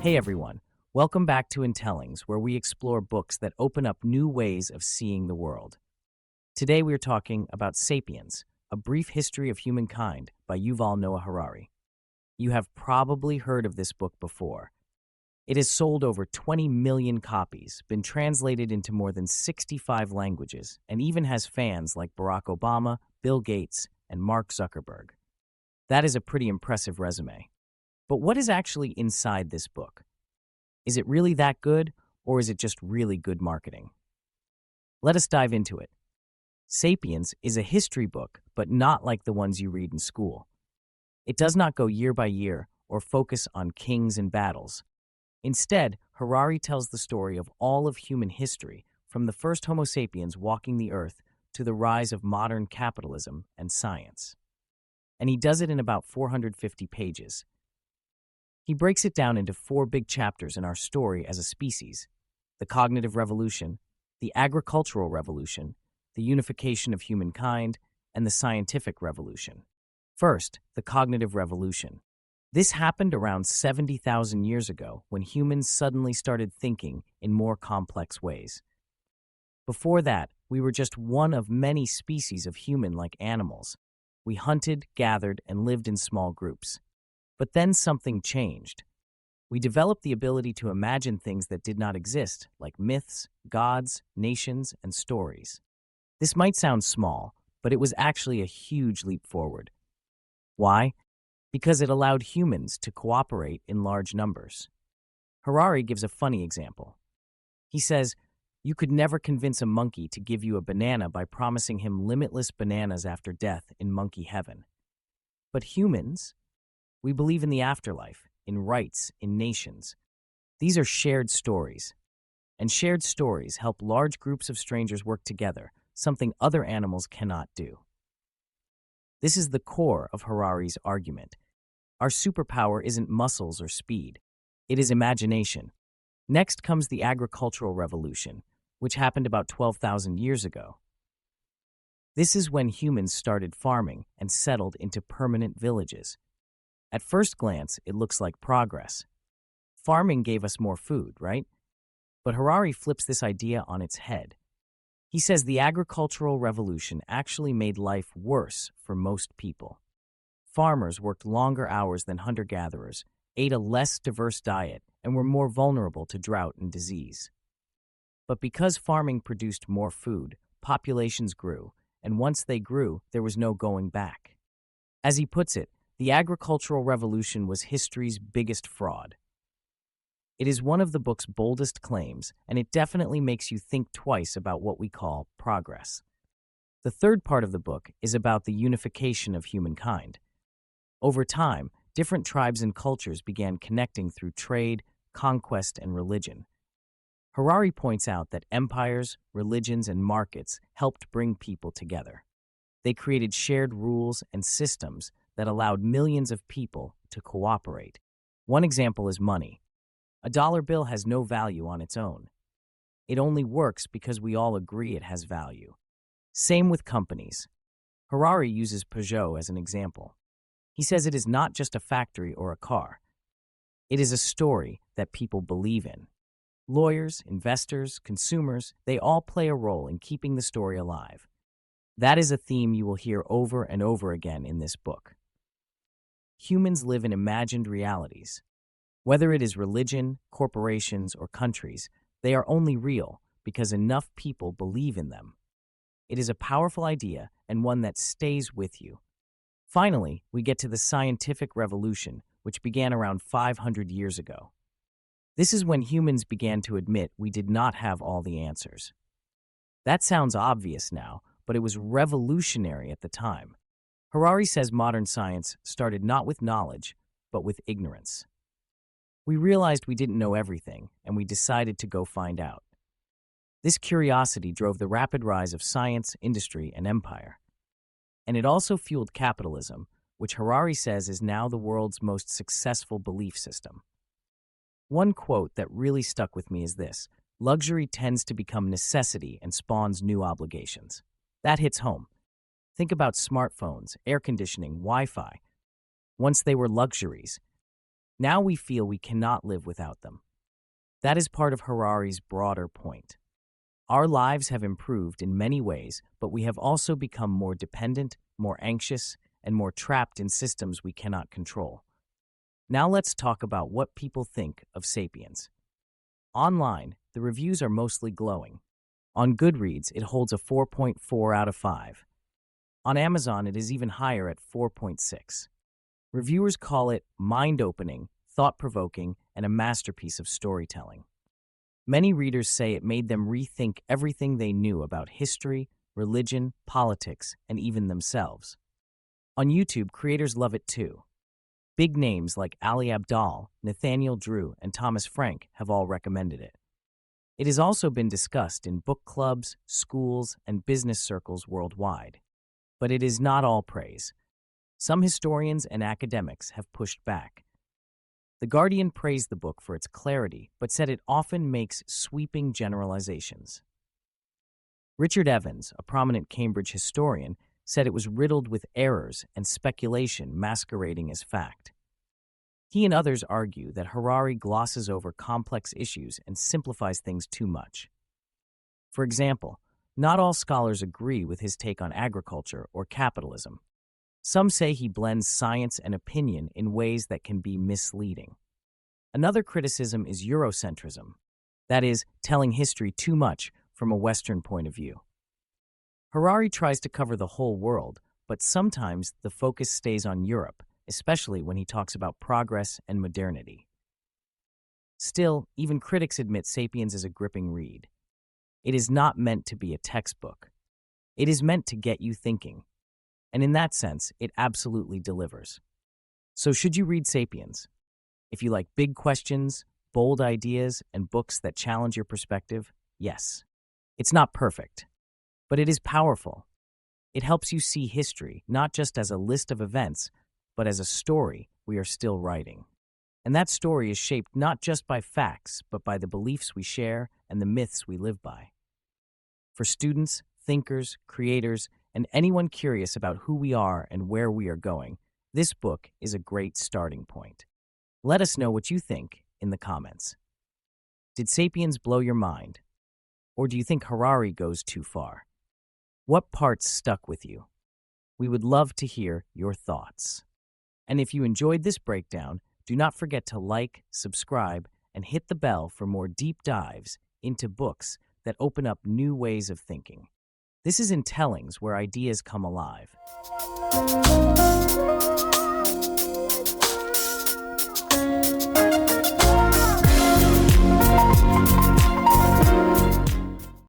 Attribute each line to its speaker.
Speaker 1: Hey everyone, welcome back to Intellings, where we explore books that open up new ways of seeing the world. Today we're talking about Sapiens, A Brief History of Humankind by Yuval Noah Harari. You have probably heard of this book before. It has sold over 20 million copies, been translated into more than 65 languages, and even has fans like Barack Obama, Bill Gates, and Mark Zuckerberg. That is a pretty impressive resume. But what is actually inside this book? Is it really that good, or is it just really good marketing? Let us dive into it. Sapiens is a history book, but not like the ones you read in school. It does not go year by year or focus on kings and battles. Instead, Harari tells the story of all of human history, from the first Homo sapiens walking the earth to the rise of modern capitalism and science. And he does it in about 450 pages. He breaks it down into 4 big chapters in our story as a species: the cognitive revolution, the agricultural revolution, the unification of humankind, and the scientific revolution. First, the cognitive revolution. This happened around 70,000 years ago when humans suddenly started thinking in more complex ways. Before that, we were just one of many species of human-like animals. We hunted, gathered, and lived in small groups. But then something changed. We developed the ability to imagine things that did not exist, like myths, gods, nations, and stories. This might sound small, but it was actually a huge leap forward. Why? Because it allowed humans to cooperate in large numbers. Harari gives a funny example. He says, you could never convince a monkey to give you a banana by promising him limitless bananas after death in monkey heaven. But humans, we believe in the afterlife, in rights, in nations. These are shared stories. And shared stories help large groups of strangers work together, something other animals cannot do. This is the core of Harari's argument. Our superpower isn't muscles or speed. It is imagination. Next comes the agricultural revolution, which happened about 12,000 years ago. This is when humans started farming and settled into permanent villages. At first glance, it looks like progress. Farming gave us more food, right? But Harari flips this idea on its head. He says the agricultural revolution actually made life worse for most people. Farmers worked longer hours than hunter-gatherers, ate a less diverse diet, and were more vulnerable to drought and disease. But because farming produced more food, populations grew, and once they grew, there was no going back. As he puts it, the agricultural revolution was history's biggest fraud. It is one of the book's boldest claims, and it definitely makes you think twice about what we call progress. The third part of the book is about the unification of humankind. Over time, different tribes and cultures began connecting through trade, conquest, and religion. Harari points out that empires, religions, and markets helped bring people together. They created shared rules and systems that allowed millions of people to cooperate. One example is money. A dollar bill has no value on its own. It only works because we all agree it has value. Same with companies. Harari uses Peugeot as an example. He says it is not just a factory or a car. It is a story that people believe in. Lawyers, investors, consumers, they all play a role in keeping the story alive. That is a theme you will hear over and over again in this book. Humans live in imagined realities. Whether it is religion, corporations, or countries, they are only real because enough people believe in them. It is a powerful idea and one that stays with you. Finally, we get to the scientific revolution, which began around 500 years ago. This is when humans began to admit we did not have all the answers. That sounds obvious now, but it was revolutionary at the time. Harari says modern science started not with knowledge, but with ignorance. We realized we didn't know everything, and we decided to go find out. This curiosity drove the rapid rise of science, industry, and empire. And it also fueled capitalism, which Harari says is now the world's most successful belief system. One quote that really stuck with me is this: luxury tends to become necessity and spawns new obligations. That hits home. Think about smartphones, air conditioning, Wi-Fi. Once they were luxuries, Now we feel we cannot live without them. That is part of Harari's broader point. Our lives have improved in many ways, but we have also become more dependent, more anxious, and more trapped in systems we cannot control. Now let's talk about what people think of Sapiens. Online, the reviews are mostly glowing. On Goodreads, it holds a 4.4 out of 5. On Amazon, it is even higher at 4.6. Reviewers call it mind-opening, thought-provoking, and a masterpiece of storytelling. Many readers say it made them rethink everything they knew about history, religion, politics, and even themselves. On YouTube, creators love it too. Big names like Ali Abdaal, Nathaniel Drew, and Thomas Frank have all recommended it. It has also been discussed in book clubs, schools, and business circles worldwide. But it is not all praise. Some historians and academics have pushed back. The Guardian praised the book for its clarity, but said it often makes sweeping generalizations. Richard Evans, a prominent Cambridge historian, said it was riddled with errors and speculation masquerading as fact. He and others argue that Harari glosses over complex issues and simplifies things too much. For example, not all scholars agree with his take on agriculture or capitalism. Some say he blends science and opinion in ways that can be misleading. Another criticism is Eurocentrism, that is, telling history too much from a Western point of view. Harari tries to cover the whole world, but sometimes the focus stays on Europe, especially when he talks about progress and modernity. Still, even critics admit Sapiens is a gripping read. It is not meant to be a textbook. It is meant to get you thinking. And in that sense, it absolutely delivers. So should you read Sapiens? If you like big questions, bold ideas, and books that challenge your perspective, yes. It's not perfect, but it is powerful. It helps you see history not just as a list of events, but as a story we are still writing. And that story is shaped not just by facts, but by the beliefs we share and the myths we live by. For students, thinkers, creators, and anyone curious about who we are and where we are going, this book is a great starting point. Let us know what you think in the comments. Did Sapiens blow your mind? Or do you think Harari goes too far? What parts stuck with you? We would love to hear your thoughts. And if you enjoyed this breakdown, do not forget to like, subscribe, and hit the bell for more deep dives into books that open up new ways of thinking. This is Intellings, where ideas come alive.